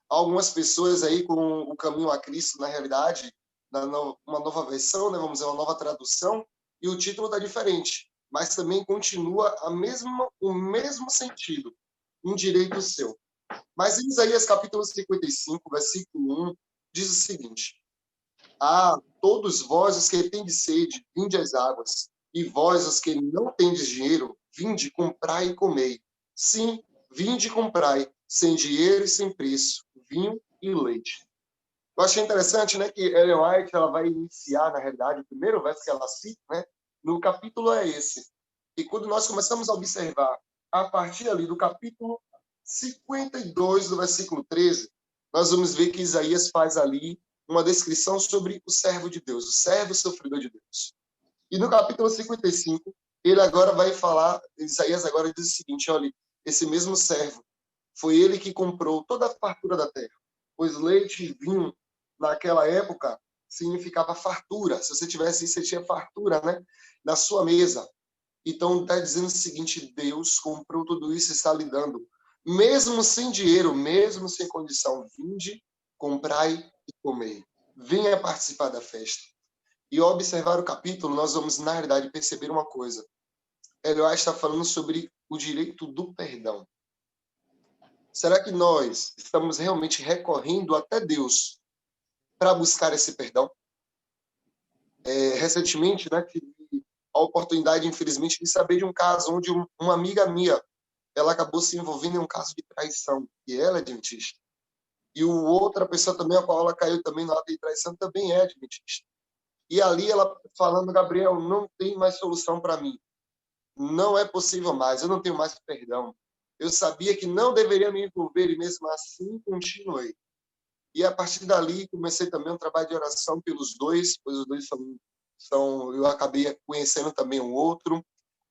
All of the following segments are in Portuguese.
Algumas pessoas aí com o caminho a Cristo, na realidade, uma nova versão, né, vamos dizer, uma nova tradução, e o título está diferente, mas também continua o mesmo sentido, um direito seu. Mas em Isaías capítulo 55, versículo 1, diz o seguinte: Ah, todos vós os que tendes sede, vinde às águas, e vós os que não tendes dinheiro, vinde, comprai e comei. Sim, vinde e comprai, sem dinheiro e sem preço, vinho e leite. Eu achei interessante, né, que Ellen White ela vai iniciar, na realidade, o primeiro verso que ela cita, né, no capítulo é esse. E quando nós começamos a observar, a partir ali do capítulo 52, do versículo 13, nós vamos ver que Isaías faz ali uma descrição sobre o servo de Deus, o servo sofredor de Deus. E no capítulo 55, ele agora vai falar, Isaías agora diz o seguinte: olha, esse mesmo servo, foi ele que comprou toda a fartura da terra, pois leite e vinho, naquela época, significava fartura. Se você tivesse isso, você tinha fartura, né, na sua mesa. Então, está dizendo o seguinte: Deus comprou tudo isso e está lhe dando, mesmo sem dinheiro, mesmo sem condição. Vinde, comprai e comei. Venha participar da festa. E ao observar o capítulo, nós vamos, na realidade, perceber uma coisa. Eloá está falando sobre o direito do perdão. Será que nós estamos realmente recorrendo até Deus para buscar esse perdão? Recentemente, né, tive a oportunidade, infelizmente, de saber de um caso onde uma amiga minha, ela acabou se envolvendo em um caso de traição, e ela é adventista. E outra pessoa também, a qual ela caiu também no ato de traição, também é adventista. E ali ela falando: Gabriel, não tem mais solução para mim. Não é possível mais, eu não tenho mais perdão. Eu sabia que não deveria me envolver e mesmo assim continuei. E a partir dali comecei também um trabalho de oração pelos dois, pois os dois eu acabei conhecendo também um outro.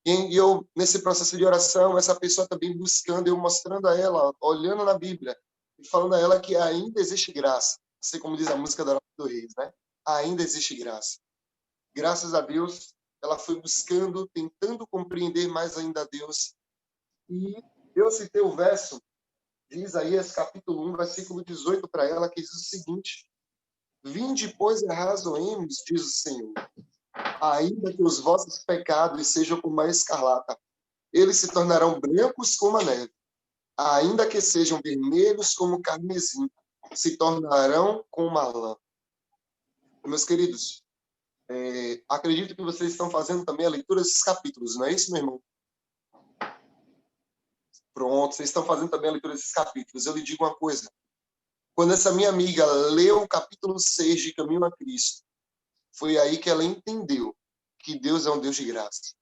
E eu, nesse processo de oração, essa pessoa também buscando, eu mostrando a ela, olhando na Bíblia, e falando a ela que ainda existe graça. Assim como diz a música do Reis, né? Ainda existe graça. Graças a Deus, ela foi buscando, tentando compreender mais ainda a Deus. E eu citei o verso de Isaías, capítulo 1, versículo 18, para ela, que diz o seguinte: Vinde, pois, e arrazoemos, diz o Senhor, ainda que os vossos pecados sejam como a escarlata, eles se tornarão brancos como a neve. Ainda que sejam vermelhos como carmesim, se tornarão como a lã. Meus queridos, acredito que vocês estão fazendo também a leitura desses capítulos, não é isso, meu irmão? Pronto, vocês estão fazendo também a leitura desses capítulos. Eu lhe digo uma coisa. Quando essa minha amiga leu o capítulo 6 de Caminho a Cristo, foi aí que ela entendeu que Deus é um Deus de graça.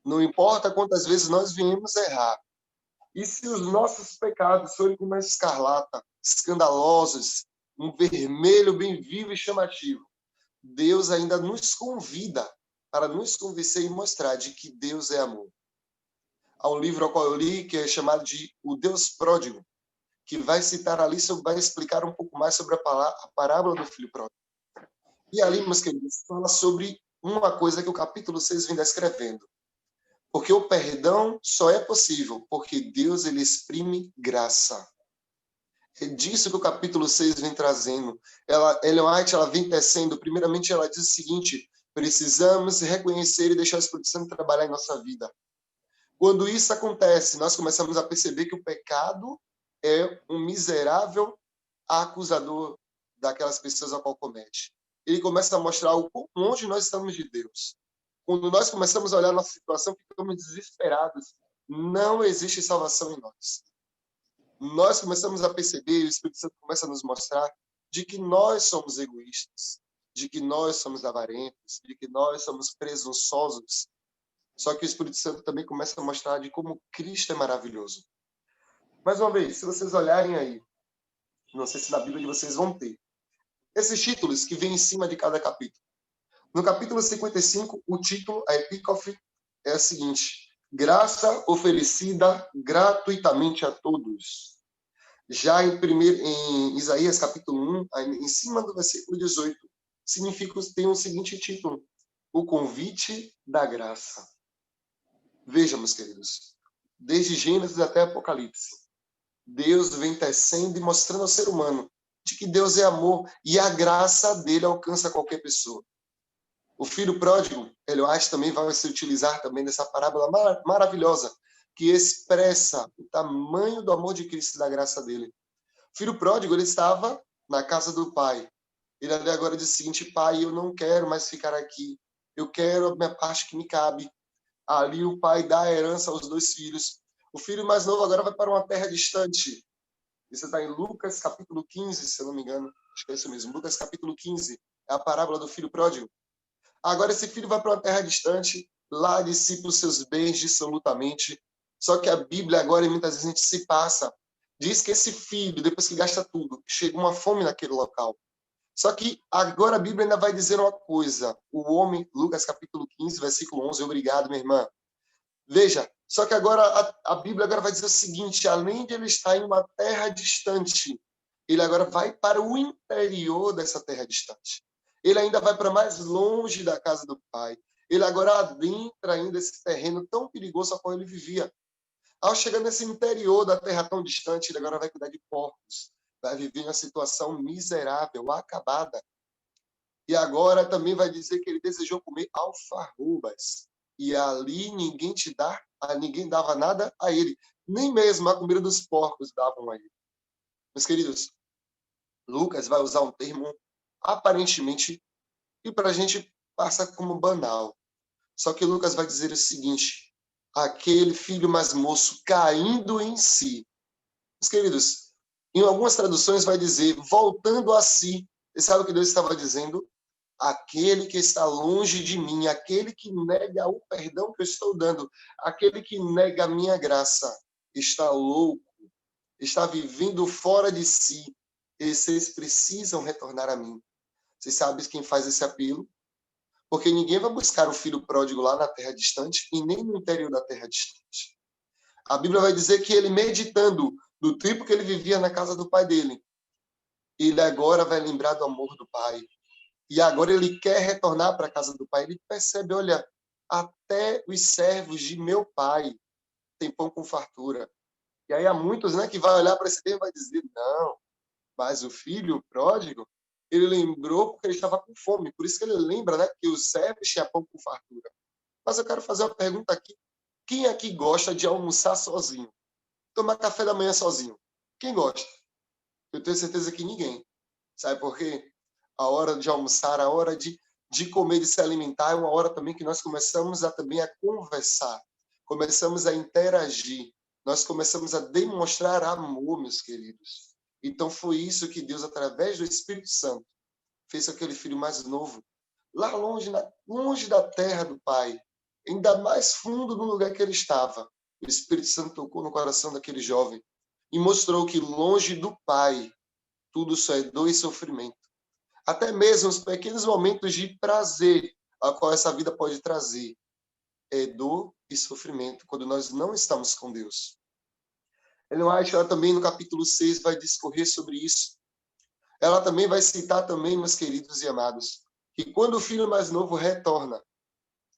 Não importa quantas vezes nós viemos errar. E se os nossos pecados forem como a escarlata, escandalosos, um vermelho bem vivo e chamativo, Deus ainda nos convida para nos convencer e mostrar de que Deus é amor. Há um livro ao qual eu li que é chamado de O Deus Pródigo, que vai citar ali, vai explicar um pouco mais sobre a parábola do filho pródigo. E ali, meus queridos, fala sobre uma coisa que o capítulo 6 vem descrevendo. Porque o perdão só é possível porque Deus ele exprime graça. É disso que o capítulo 6 vem trazendo. Ellen White ela vem tecendo. Primeiramente, ela diz o seguinte: precisamos reconhecer e deixar o Espírito Santo trabalhar em nossa vida. Quando isso acontece, nós começamos a perceber que o pecado é um miserável acusador daquelas pessoas a qual comete. Ele começa a mostrar onde nós estamos de Deus. Quando nós começamos a olhar a nossa situação, ficamos desesperados. Não existe salvação em nós. Nós começamos a perceber, o Espírito Santo começa a nos mostrar de que nós somos egoístas, de que nós somos avarentos, de que nós somos presunçosos. Só que o Espírito Santo também começa a mostrar de como Cristo é maravilhoso. Mais uma vez, se vocês olharem aí, não sei se na Bíblia vocês vão ter, esses títulos que vêm em cima de cada capítulo. No capítulo 55, o título, a epícofe, é a seguinte: graça oferecida gratuitamente a todos. Já em Isaías, capítulo 1, em cima do versículo 18, tem o seguinte título: o convite da graça. Vejam, meus queridos, desde Gênesis até Apocalipse, Deus vem tecendo e mostrando ao ser humano de que Deus é amor e a graça dele alcança qualquer pessoa. O filho pródigo, Ellen White também vai se utilizar também dessa parábola maravilhosa que expressa o tamanho do amor de Cristo e da graça dele. O filho pródigo, ele estava na casa do pai. Ele ali agora diz o seguinte: pai, eu não quero mais ficar aqui. Eu quero a minha parte que me cabe. Ali o pai dá a herança aos dois filhos. O filho mais novo agora vai para uma terra distante. Isso está em Lucas capítulo 15, se eu não me engano. Acho que é isso mesmo. Lucas capítulo 15. É a parábola do filho pródigo. Agora esse filho vai para uma terra distante. Lá dissipa os seus bens dissolutamente. Só que a Bíblia agora, muitas vezes, a gente se passa. Diz que esse filho, depois que gasta tudo, chega uma fome naquele local. Só que agora a Bíblia ainda vai dizer uma coisa. O homem, Lucas capítulo 15, versículo 11, obrigado, minha irmã. Veja, só que agora a Bíblia agora vai dizer o seguinte: além de ele estar em uma terra distante, ele agora vai para o interior dessa terra distante. Ele ainda vai para mais longe da casa do pai. Ele agora adentra ainda esse terreno tão perigoso ao qual ele vivia. Ao chegar nesse interior da terra tão distante, ele agora vai cuidar de porcos, vai viver uma situação miserável, acabada. E agora também vai dizer que ele desejou comer alfarrobas. E ali ninguém dava nada a ele. Nem mesmo a comida dos porcos davam a ele. Meus queridos, Lucas vai usar um termo aparentemente e para a gente passa como banal. Só que Lucas vai dizer o seguinte: aquele filho mais moço caindo em si. Meus queridos, em algumas traduções vai dizer voltando a si. E sabe o que Deus estava dizendo? Aquele que está longe de mim, aquele que nega o perdão que eu estou dando, aquele que nega a minha graça, está louco, está vivendo fora de si. E vocês precisam retornar a mim. Vocês sabem quem faz esse apelo? Porque ninguém vai buscar o filho pródigo lá na terra distante e nem no interior da terra distante. A Bíblia vai dizer que ele, meditando do tempo que ele vivia na casa do pai dele, ele agora vai lembrar do amor do pai. E agora ele quer retornar para a casa do pai. Ele percebe, olha, até os servos de meu pai têm pão com fartura. E aí há muitos, né, que vai olhar para esse termo e vai dizer, não, mas o filho pródigo, ele lembrou porque ele estava com fome. Por isso que ele lembra, né, que os servos tinham pão com fartura. Mas eu quero fazer uma pergunta aqui. Quem aqui gosta de almoçar sozinho? Tomar café da manhã sozinho? Quem gosta? Eu tenho certeza que ninguém. Sabe por quê? A hora de almoçar, a hora de comer, de se alimentar, é uma hora também que nós começamos também a conversar, começamos a interagir, nós começamos a demonstrar amor, meus queridos. Então foi isso que Deus, através do Espírito Santo, fez com aquele filho mais novo, lá longe, longe da terra do Pai, ainda mais fundo no lugar que ele estava. O Espírito Santo tocou no coração daquele jovem e mostrou que longe do Pai, tudo só é dor e sofrimento. Até mesmo os pequenos momentos de prazer a qual essa vida pode trazer é dor e sofrimento quando nós não estamos com Deus. Ellen White, ela também no capítulo 6 vai discorrer sobre isso. Ela também vai citar também, meus queridos e amados, que quando o filho mais novo retorna,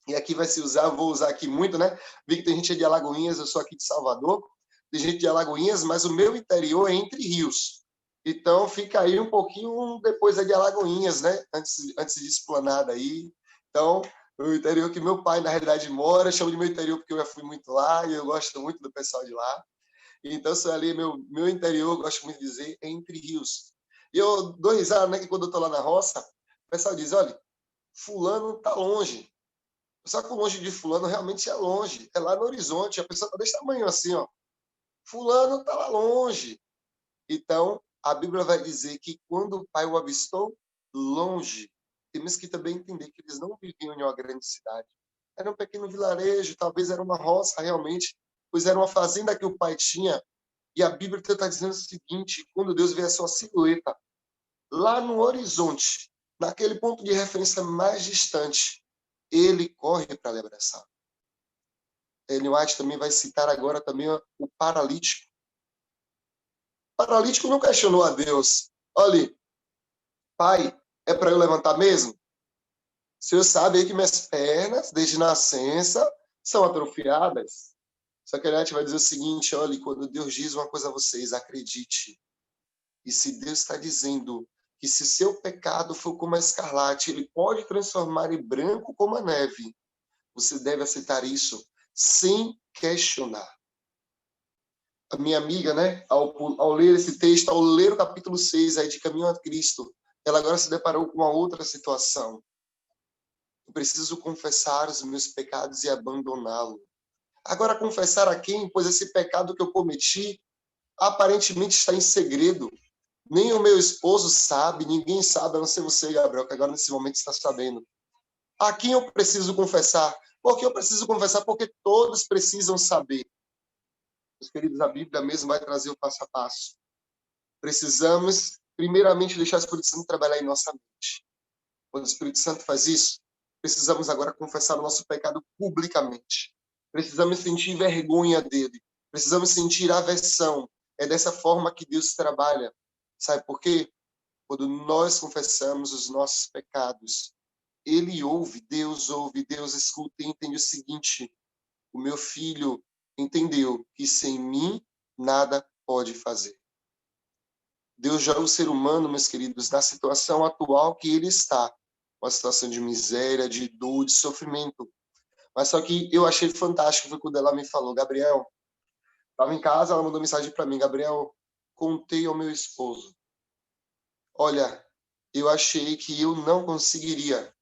e aqui vai se usar, vou usar aqui muito, né? Vi que tem gente de Alagoinhas, eu sou aqui de Salvador, tem gente de Alagoinhas, mas o meu interior é entre rios. Então, fica aí um pouquinho depois de Alagoinhas, né? Antes de Esplanada aí. Então, o interior que meu pai, na realidade, mora, eu chamo de meu interior porque eu já fui muito lá e eu gosto muito do pessoal de lá. Então, isso ali, meu interior, eu gosto muito de dizer, é entre rios. E eu dou risada, né? Que quando eu estou lá na roça, o pessoal diz, olha, fulano está longe. Só que o longe de fulano realmente é longe. É lá no horizonte. A pessoa está desse tamanho assim, ó. Fulano está lá longe. Então, a Bíblia vai dizer que quando o pai o avistou longe, temos que também entender que eles não viviam em uma grande cidade. Era um pequeno vilarejo, talvez era uma roça realmente, pois era uma fazenda que o pai tinha. E a Bíblia está dizendo o seguinte, quando Deus vê a sua silhueta, lá no horizonte, naquele ponto de referência mais distante, ele corre para lhe abraçar. Ellen White também vai citar agora também o paralítico. O paralítico não questionou a Deus. Olha, pai, é para eu levantar mesmo? O senhor sabe aí que minhas pernas, desde nascença, são atrofiadas. Só que a Eliette vai dizer o seguinte: olha, quando Deus diz uma coisa a vocês, acredite. E se Deus está dizendo que se seu pecado for como a escarlate, ele pode transformar em branco como a neve, você deve aceitar isso sem questionar. A minha amiga, né, ao ler esse texto, ao ler o capítulo 6 aí de Caminho a Cristo, ela agora se deparou com uma outra situação. Eu preciso confessar os meus pecados e abandoná-lo. Agora, confessar a quem? Pois esse pecado que eu cometi aparentemente está em segredo. Nem o meu esposo sabe, ninguém sabe, a não ser você, Gabriel, que agora nesse momento está sabendo. A quem eu preciso confessar? Por que eu preciso confessar? Porque todos precisam saber. Meus queridos, a Bíblia mesmo vai trazer o passo a passo. Precisamos, primeiramente, deixar o Espírito Santo trabalhar em nossa mente. Quando o Espírito Santo faz isso, precisamos agora confessar o nosso pecado publicamente. Precisamos sentir vergonha dele. Precisamos sentir aversão. É dessa forma que Deus trabalha. Sabe por quê? Quando nós confessamos os nossos pecados, Ele ouve, Deus escuta e entende o seguinte: o meu filho entendeu que sem mim nada pode fazer. Deus joga o ser humano, meus queridos, na situação atual que ele está, uma situação de miséria, de dor, de sofrimento. Mas só que eu achei fantástico foi quando ela me falou: Gabriel, estava em casa, ela mandou mensagem para mim: Gabriel, contei ao meu esposo. Olha, eu achei que eu não conseguiria,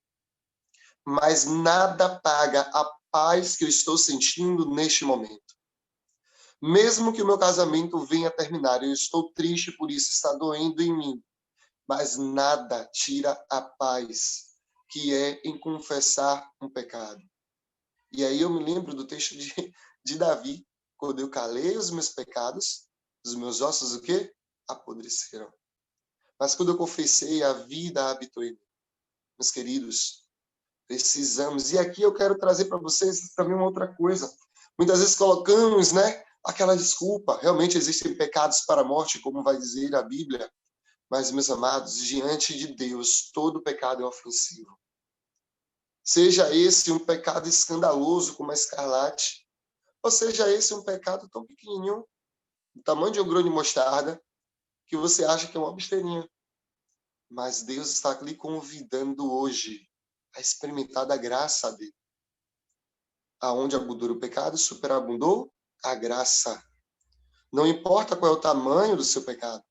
mas nada paga a paz que eu estou sentindo neste momento. Mesmo que o meu casamento venha a terminar, eu estou triste por isso, está doendo em mim, mas nada tira a paz que é em confessar um pecado. E aí eu me lembro do texto de Davi, quando eu calei os meus pecados, os meus ossos o quê? Apodreceram. Mas quando eu confessei, a vida habitou em mim. Meus queridos, precisamos. E aqui eu quero trazer para vocês também uma outra coisa. Muitas vezes colocamos, né, aquela desculpa. Realmente existem pecados para a morte, como vai dizer a Bíblia. Mas, meus amados, diante de Deus, todo pecado é ofensivo. Seja esse um pecado escandaloso, como a escarlate, ou seja esse um pecado tão pequenininho, do tamanho de um grão de mostarda, que você acha que é uma besteirinha. Mas Deus está lhe convidando hoje a experimentar da graça dele. Aonde abundou o pecado, superabundou a graça. Não importa qual é o tamanho do seu pecado.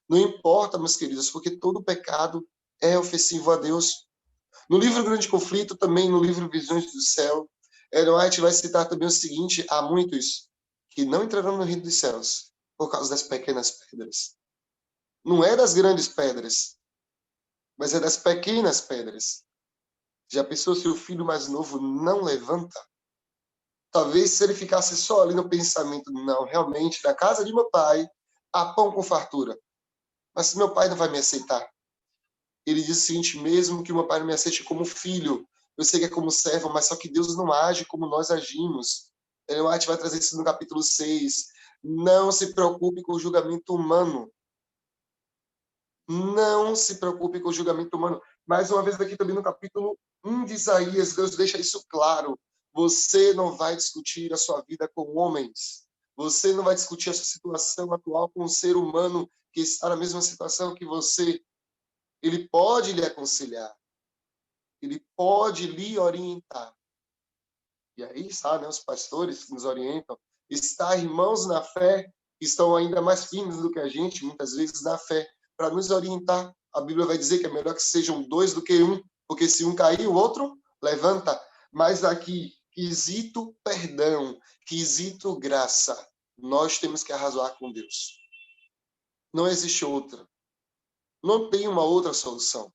Não importa, meus queridos, porque todo pecado é ofensivo a Deus. No livro Grande Conflito, também no livro Visões do Céu, Ellen White vai citar também o seguinte: há muitos que não entrarão no reino dos céus por causa das pequenas pedras. Não é das grandes pedras, mas é das pequenas pedras. Já pensou se o filho mais novo não levanta? Talvez se ele ficasse só ali no pensamento: não, realmente, na casa de meu pai, há pão com fartura. Mas meu pai não vai me aceitar. Ele diz o seguinte: mesmo que meu pai não me aceite como filho, eu sei que é como servo, mas só que Deus não age como nós agimos. Ellen White vai trazer isso no capítulo 6. Não se preocupe com o julgamento humano. Não se preocupe com o julgamento humano. Mais uma vez aqui também no capítulo 1 de Isaías, Deus deixa isso claro. Você não vai discutir a sua vida com homens. Você não vai discutir a sua situação atual com um ser humano que está na mesma situação que você. Ele pode lhe aconselhar. Ele pode lhe orientar. E aí está, né, os pastores que nos orientam. Está irmãos na fé que estão ainda mais firmes do que a gente, muitas vezes na fé, para nos orientar. A Bíblia vai dizer que é melhor que sejam dois do que um, porque se um cair, o outro levanta. Mas aqui, quesito perdão, quesito graça, nós temos que arrazoar com Deus. Não existe outra. Não tem uma outra solução.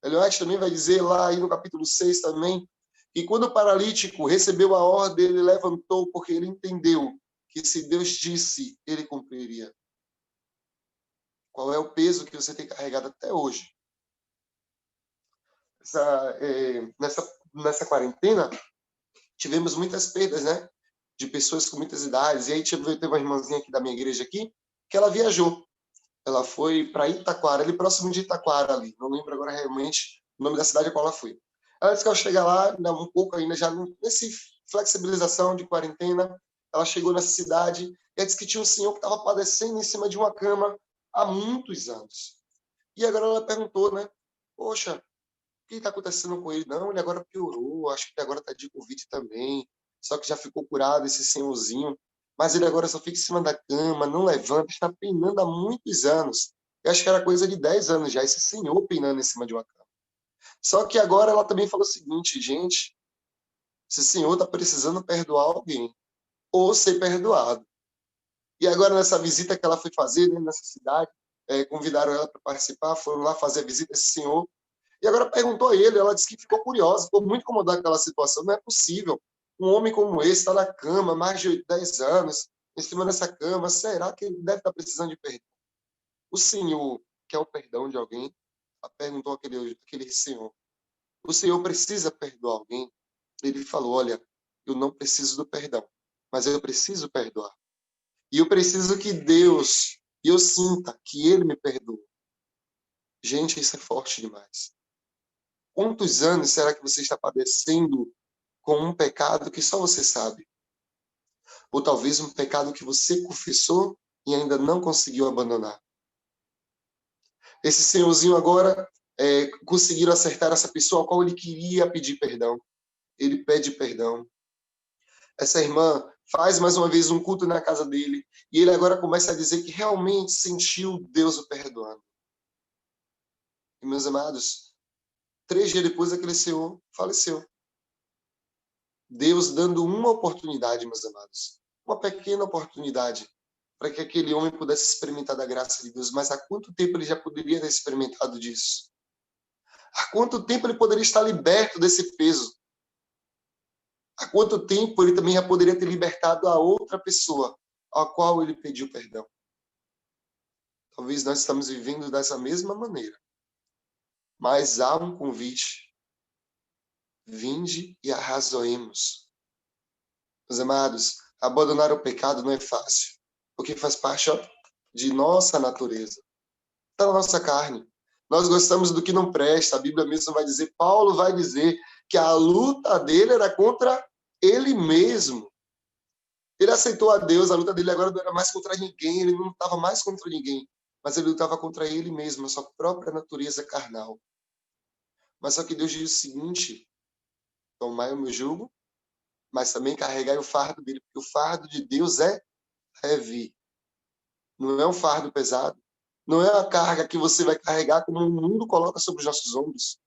Ellen White também vai dizer lá aí no capítulo 6 também, que quando o paralítico recebeu a ordem, ele levantou porque ele entendeu que se Deus disse, ele cumpriria. Qual é o peso que você tem carregado até hoje? Nessa quarentena, tivemos muitas perdas, né? De pessoas com muitas idades. E aí teve uma irmãzinha aqui da minha igreja aqui, que ela viajou. Ela foi para Itaquara, ali próximo de Itaquara ali. Não lembro agora realmente o nome da cidade a qual ela foi. Ela disse que ao chegar lá, um pouco ainda já nessa flexibilização de quarentena, Ela chegou nessa cidade e ela disse que tinha um senhor que estava padecendo em cima de uma cama há muitos anos. E agora ela perguntou, né? Poxa, o que está acontecendo com ele? Não, ele agora piorou, acho que agora está de Covid também, só que já ficou curado esse senhorzinho, mas ele agora só fica em cima da cama, não levanta, está penando há muitos anos. Eu acho que era coisa de 10 anos já, esse senhor penando em cima de uma cama. Só que agora ela também falou o seguinte, gente, esse senhor está precisando perdoar alguém, ou ser perdoado. E agora, nessa visita que ela foi fazer, né, nessa cidade, convidaram ela para participar, foram lá fazer a visita a esse senhor. E agora perguntou a ele, ela disse que ficou curiosa, ficou muito incomodada com aquela situação. Não é possível. Um homem como esse está na cama há mais de 10 anos, em cima dessa cama. Será que ele deve estar precisando de perdão? O senhor quer o perdão de alguém? Perguntou aquele senhor. O senhor precisa perdoar alguém? Ele falou, olha, eu não preciso do perdão, mas eu preciso perdoar. E eu preciso que Deus, e eu sinta que Ele me perdoa. Gente, isso é forte demais. Quantos anos será que você está padecendo com um pecado que só você sabe? Ou talvez um pecado que você confessou e ainda não conseguiu abandonar? Esse senhorzinho agora conseguiram acertar essa pessoa a qual ele queria pedir perdão. Ele pede perdão. Essa irmã faz mais uma vez um culto na casa dele e ele agora começa a dizer que realmente sentiu Deus o perdoando. E, meus amados, 3 dias depois aquele senhor faleceu. Deus dando uma oportunidade, meus amados, uma pequena oportunidade para que aquele homem pudesse experimentar da graça de Deus. Mas há quanto tempo ele já poderia ter experimentado disso? Há quanto tempo ele poderia estar liberto desse peso? Há quanto tempo ele também já poderia ter libertado a outra pessoa a qual ele pediu perdão? Talvez nós estamos vivendo dessa mesma maneira. Mas há um convite. Vinde e arrazoemos. Meus amados, abandonar o pecado não é fácil, porque faz parte de nossa natureza, da nossa carne. Nós gostamos do que não presta. A Bíblia mesmo vai dizer, Paulo vai dizer que a luta dele era contra ele mesmo. Ele aceitou a Deus, a luta dele agora não era mais contra ninguém, ele não lutava mais contra ninguém, mas ele lutava contra ele mesmo, a sua própria natureza carnal. Mas só que Deus diz o seguinte, tomai o meu jugo, mas também carregai o fardo dele, porque o fardo de Deus é leve. Não é um fardo pesado. Não é uma carga que você vai carregar como o mundo coloca sobre os nossos ombros.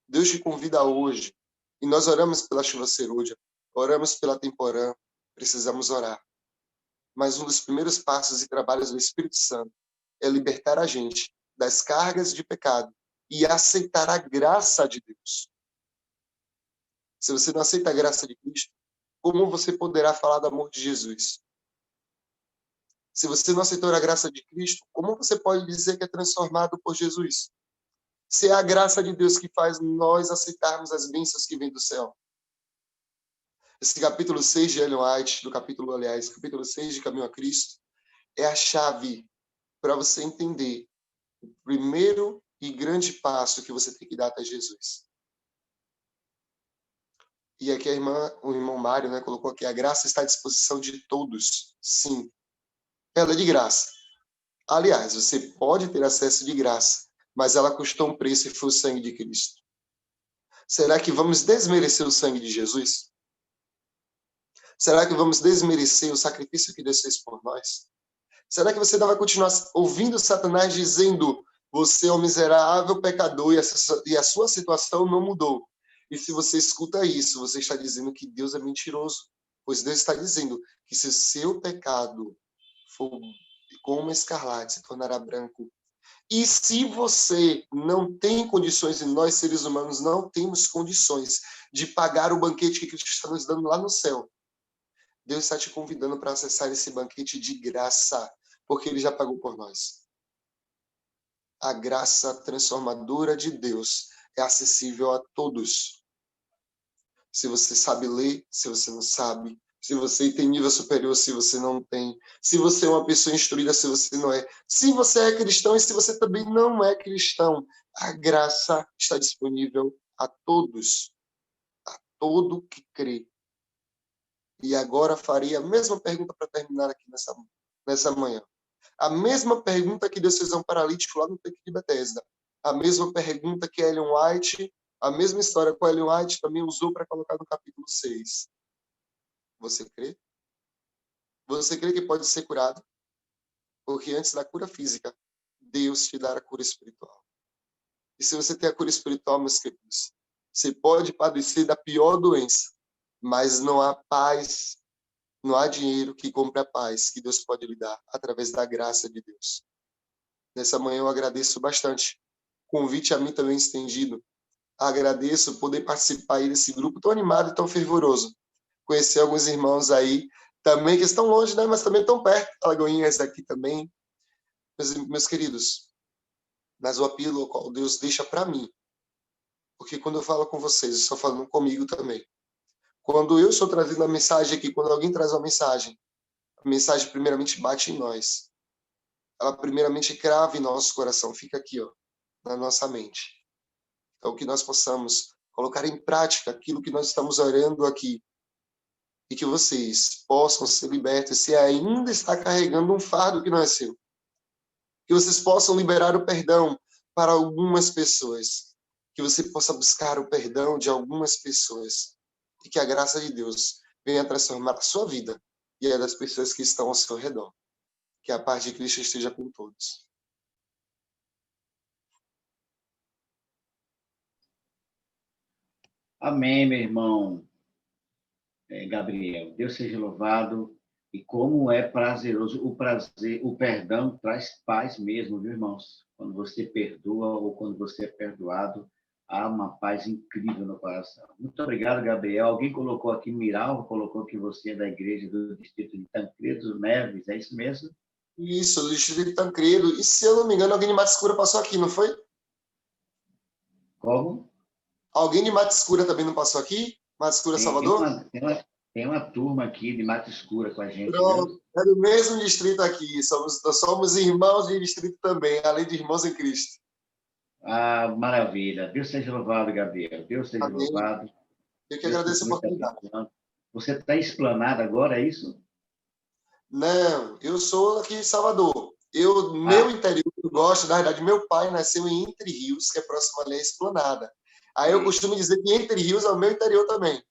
Deus te convida hoje. E nós oramos pela chuva serôdia, oramos pela temporã, precisamos orar. Mas um dos primeiros passos e trabalhos do Espírito Santo é libertar a gente das cargas de pecado e aceitar a graça de Deus. Se você não aceita a graça de Cristo, como você poderá falar do amor de Jesus? Se você não aceitou a graça de Cristo, como você pode dizer que é transformado por Jesus? Se é a graça de Deus que faz nós aceitarmos as bênçãos que vêm do céu. Esse capítulo 6 de Ellen White, capítulo 6 de Caminho a Cristo, é a chave para você entender o primeiro e grande passo que você tem que dar até Jesus. E aqui o irmão Mário, né, colocou aqui, a graça está à disposição de todos. Sim, ela é de graça. Aliás, você pode ter acesso de graça, mas ela custou um preço e foi o sangue de Cristo. Será que vamos desmerecer o sangue de Jesus? Será que vamos desmerecer o sacrifício que Deus fez por nós? Será que você não vai continuar ouvindo Satanás dizendo você é um miserável pecador e a sua situação não mudou? E se você escuta isso, você está dizendo que Deus é mentiroso. Pois Deus está dizendo que se o seu pecado for como escarlate, se tornará branco. E se você não tem condições, e nós seres humanos não temos condições de pagar o banquete que Cristo está nos dando lá no céu, Deus está te convidando para acessar esse banquete de graça, porque Ele já pagou por nós. A graça transformadora de Deus é acessível a todos. Se você sabe ler, se você não sabe, se você tem nível superior, se você não tem, se você é uma pessoa instruída, se você não é, se você é cristão e se você também não é cristão, a graça está disponível a todos, a todo que crê. E agora farei a mesma pergunta para terminar aqui nessa manhã. A mesma pergunta que Deus fez a um paralítico lá no Tanque de Betesda. A mesma pergunta que Ellen White, a mesma história que Ellen White também usou para colocar no capítulo 6. Você crê? Você crê que pode ser curado? Porque antes da cura física, Deus te dará a cura espiritual. E se você tem a cura espiritual, meus queridos, você pode padecer da pior doença, mas não há paz, não há dinheiro que compre a paz que Deus pode lhe dar através da graça de Deus. Nessa manhã eu agradeço bastante. Convite a mim também estendido. Agradeço poder participar aí desse grupo tão animado e tão fervoroso. Conhecer alguns irmãos aí também que estão longe, né, mas também estão perto. Alagoinhas aqui também. Meus queridos, mas o apelo ao qual Deus deixa para mim, porque quando eu falo com vocês, eu estou falando comigo também. Quando eu estou trazendo a mensagem aqui, quando alguém traz uma mensagem, a mensagem primeiramente bate em nós. Ela primeiramente crava em nosso coração, fica aqui, ó, na nossa mente. Então, que nós possamos colocar em prática aquilo que nós estamos orando aqui e que vocês possam ser libertos se ainda está carregando um fardo que não é seu. Que vocês possam liberar o perdão para algumas pessoas. Que você possa buscar o perdão de algumas pessoas. E que a graça de Deus venha transformar a sua vida e a das pessoas que estão ao seu redor. Que a paz de Cristo esteja com todos. Amém, meu irmão Gabriel. Deus seja louvado. E como é prazeroso o prazer, o perdão traz paz mesmo, viu, irmãos? Quando você perdoa ou quando você é perdoado, há uma paz incrível no coração. Muito obrigado, Gabriel. Alguém colocou aqui, Miralva, colocou que você é da igreja do distrito de Tancredo Neves, é isso mesmo? Isso, do distrito de Tancredo. E se eu não me engano, alguém de Mata Escura passou aqui, não foi? Como? Alguém de Mata Escura também não passou aqui? Mata Escura, Salvador? Tem uma turma aqui de Mata Escura com a gente. Pronto, é do mesmo distrito aqui. Somos irmãos de distrito também, além de irmãos em Cristo. Ah, maravilha. Deus seja louvado, Gabriel. Deus seja Amém. louvado. Eu que agradeço a oportunidade. Você está explanado agora, é isso? Não, eu sou aqui de Salvador. Meu interior, eu gosto, na verdade, meu pai nasceu em Entre Rios, que é próximo ali à Esplanada. Aí eu costumo dizer que Entre Rios é o meu interior também.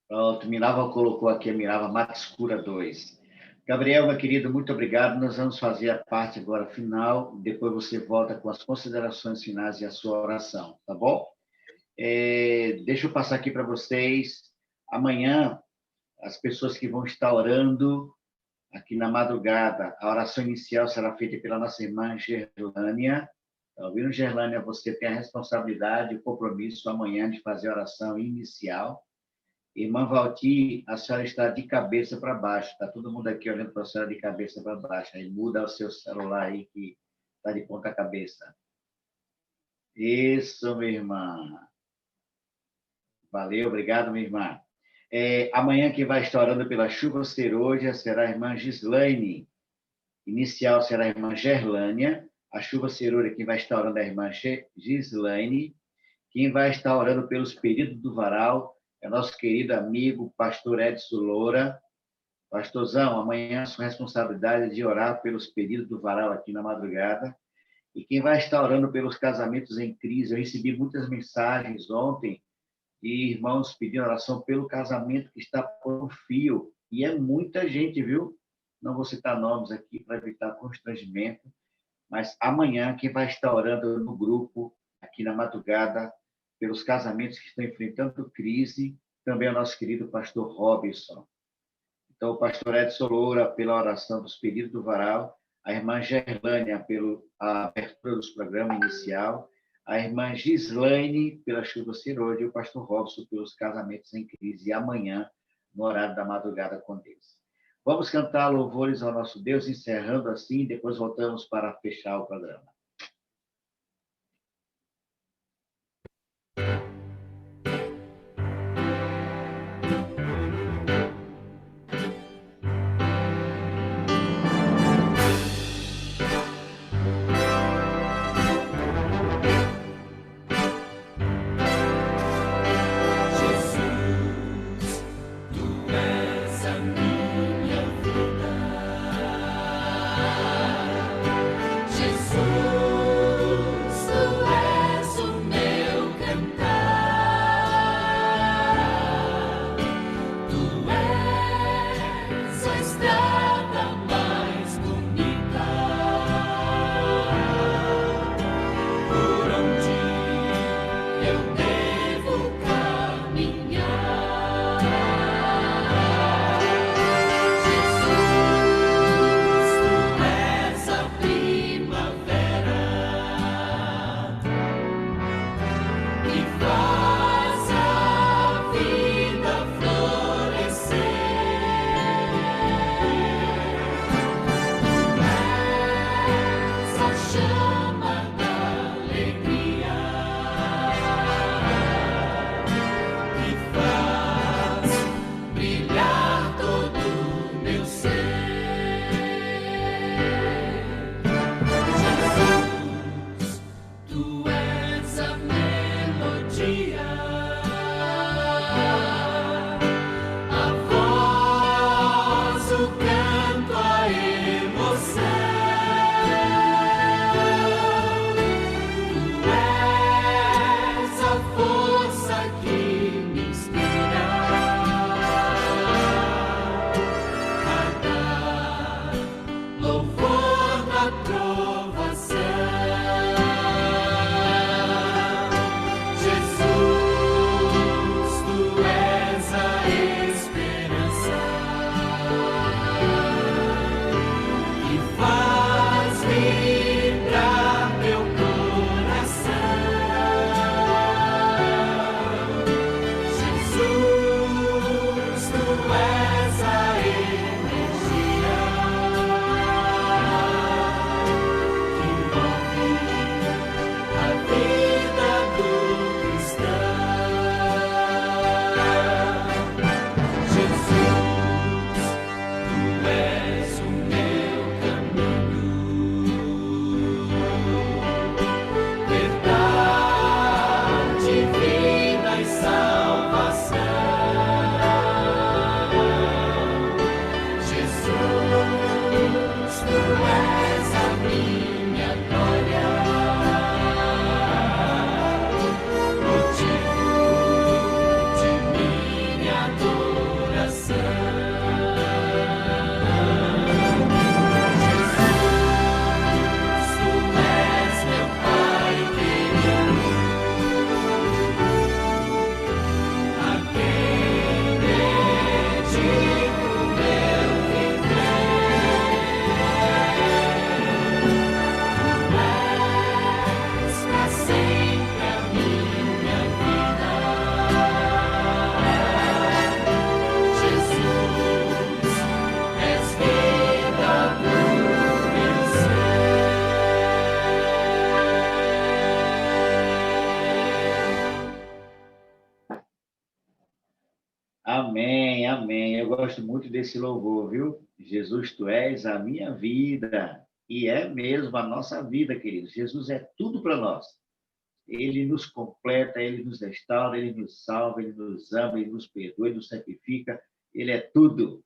Pronto, Mirava colocou aqui a Mirava Mata Escura 2. Gabriel, meu querido, muito obrigado. Nós vamos fazer a parte agora final. Depois você volta com as considerações finais e a sua oração, tá bom? Deixa eu passar aqui para vocês. Amanhã, as pessoas que vão estar orando aqui na madrugada, a oração inicial será feita pela nossa irmã Gerlânia. Tá ouvindo, Gerlânia? Você tem a responsabilidade, o compromisso amanhã de fazer a oração inicial. Irmã Valti, a senhora está de cabeça para baixo. Está todo mundo aqui olhando para a senhora de cabeça para baixo. Aí muda o seu celular aí que está de ponta cabeça. Isso, minha irmã. Valeu, obrigado, minha irmã. Amanhã quem vai estar orando pela chuva serôdia será a irmã Gislaine. Inicial será a irmã Gerlânia. A chuva serôdia quem vai estar orando é a irmã Gislaine. Quem vai estar orando pelos pedidos do varal é nosso querido amigo, pastor Edson Loura. Pastorzão, amanhã a sua responsabilidade é de orar pelos pedidos do varal aqui na madrugada. E quem vai estar orando pelos casamentos em crise, eu recebi muitas mensagens ontem de irmãos pedindo oração pelo casamento que está por um fio. E é muita gente, viu? Não vou citar nomes aqui para evitar constrangimento, mas amanhã quem vai estar orando no grupo, aqui na madrugada, pelos casamentos que estão enfrentando crise, também é o nosso querido pastor Robinson. Então, o pastor Edson Loura, pela oração dos pedidos do varal, a irmã Gerlânia, pela abertura dos programas inicial, a irmã Gislaine, pela chuva serôdia, e o pastor Robson, pelos casamentos em crise, e amanhã, no horário da madrugada com Deus. Vamos cantar louvores ao nosso Deus, encerrando assim, depois voltamos para fechar o programa. Tu és Amém, amém. Eu gosto muito desse louvor, viu? Jesus, tu és a minha vida. E é mesmo a nossa vida, queridos. Jesus é tudo para nós. Ele nos completa, ele nos restaura, ele nos salva, ele nos ama, ele nos perdoa, ele nos sacrifica. Ele é tudo.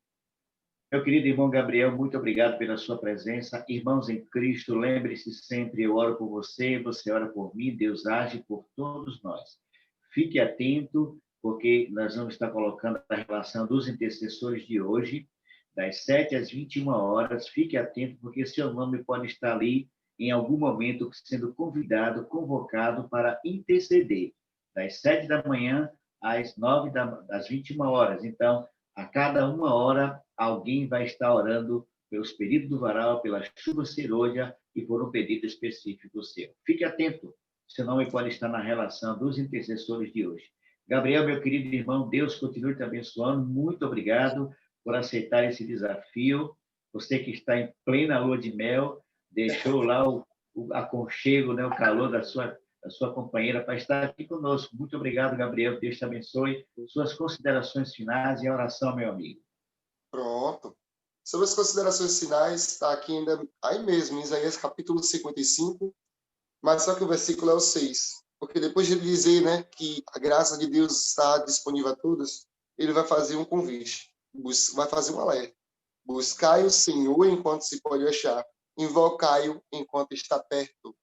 Meu querido irmão Gabriel, muito obrigado pela sua presença. Irmãos em Cristo, lembre-se sempre, eu oro por você, você ora por mim, Deus age por todos nós. Fique atento, porque nós vamos estar colocando a relação dos intercessores de hoje, das 7 às 21 horas. Fique atento, porque seu nome pode estar ali em algum momento sendo convidado, convocado para interceder, das 7 da manhã às 21 horas. Então, a cada 1 hora, alguém vai estar orando pelos pedidos do varal, pela chuva serôdia e por um pedido específico seu. Fique atento, seu nome pode estar na relação dos intercessores de hoje. Gabriel, meu querido irmão, Deus continue te abençoando. Muito obrigado por aceitar esse desafio. Você que está em plena lua de mel, deixou lá o aconchego, né, o calor da sua companheira para estar aqui conosco. Muito obrigado, Gabriel. Deus te abençoe. Suas considerações finais e a oração, meu amigo. Pronto. Sobre as considerações finais, está aqui ainda, aí mesmo, em Isaías capítulo 55, mas só que o versículo é o 6. Porque depois de ele dizer, né, que a graça de Deus está disponível a todos, ele vai fazer um convite, vai fazer um alerta. Buscai o Senhor enquanto se pode achar, invocai-o enquanto está perto.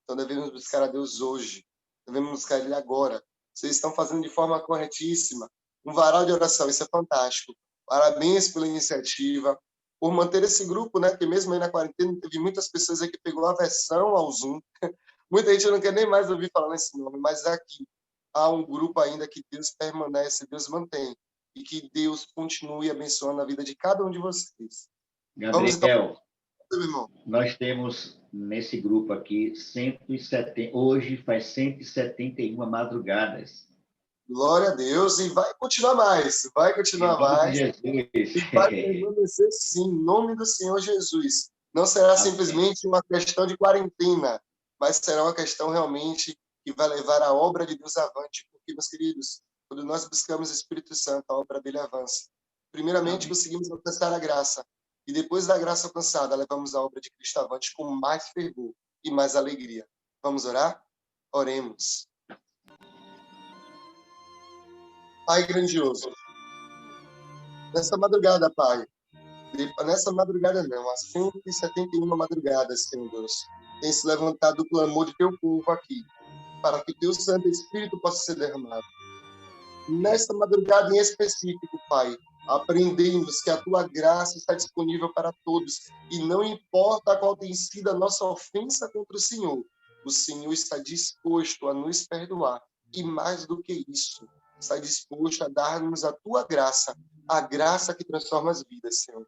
Então devemos buscar a Deus hoje, devemos buscar Ele agora. Vocês estão fazendo de forma corretíssima. Um varal de oração, isso é fantástico. Parabéns pela iniciativa, por manter esse grupo, né? Que mesmo aí na quarentena teve muitas pessoas aí que pegou aversão ao Zoom. Muita gente não quer nem mais ouvir falar nesse nome, mas aqui há um grupo ainda que Deus permanece, Deus mantém, e que Deus continue abençoando a vida de cada um de vocês. Gabriel, então, meu irmão. Nós temos nesse grupo aqui 170, hoje faz 171 madrugadas. Glória a Deus, e vai continuar mais, vai continuar mais. Jesus. E vai permanecer sim, em nome do Senhor Jesus. Não será simplesmente uma questão de quarentena, mas será uma questão realmente que vai levar a obra de Deus avante, porque, meus queridos, quando nós buscamos o Espírito Santo, a obra dele avança. Primeiramente, conseguimos alcançar a graça, e depois da graça alcançada, levamos a obra de Cristo avante com mais fervor e mais alegria. Vamos orar? Oremos. Pai grandioso, nessa madrugada, Pai, nessa madrugada não, às 171 madrugadas, Senhor Deus, tem se levantado o clamor de teu povo aqui, para que teu Santo Espírito possa ser derramado. Nesta madrugada em específico, Pai, Aprendemos que a tua graça está disponível para todos e não importa qual tenha sido a nossa ofensa contra o Senhor está disposto a nos perdoar e mais do que isso, está disposto a dar-nos a tua graça, a graça que transforma as vidas, Senhor.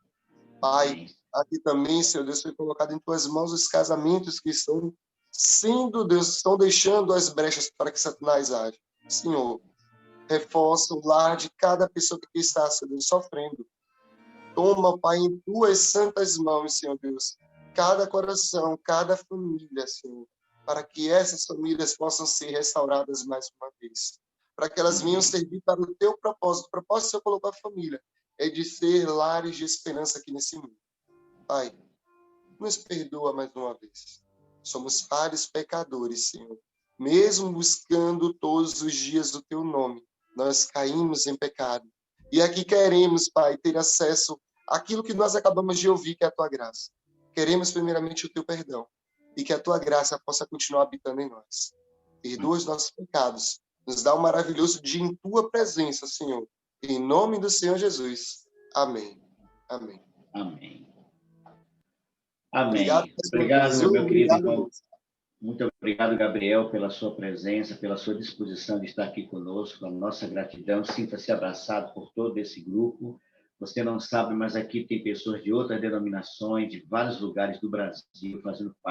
Pai, aqui também, Senhor Deus, foi colocado em tuas mãos os casamentos que estão sendo, Deus, estão deixando as brechas para que Satanás age. Senhor, reforça o lar de cada pessoa que está, Senhor Deus, sofrendo. Toma, Pai, em tuas santas mãos, Senhor Deus, cada coração, cada família, Senhor, para que essas famílias possam ser restauradas mais uma vez, para que elas venham servir para o teu propósito. O propósito que o Senhor colocou a família é de ser lares de esperança aqui nesse mundo. Pai, nos perdoa mais uma vez. Somos falhos pecadores, Senhor. Mesmo buscando todos os dias o teu nome, nós caímos em pecado. E aqui queremos, Pai, ter acesso àquilo que nós acabamos de ouvir, que é a tua graça. Queremos primeiramente o teu perdão e que a tua graça possa continuar habitando em nós. Perdoa os nossos pecados. Nos dá um maravilhoso dia em tua presença, Senhor. Em nome do Senhor Jesus. Amém. Amém. Amém. Amém. Obrigado, meu querido irmão. Muito obrigado, Gabriel, pela sua presença, pela sua disposição de estar aqui conosco. A nossa gratidão. Sinta-se abraçado por todo esse grupo. Você não sabe, mas aqui tem pessoas de outras denominações, de vários lugares do Brasil, fazendo parte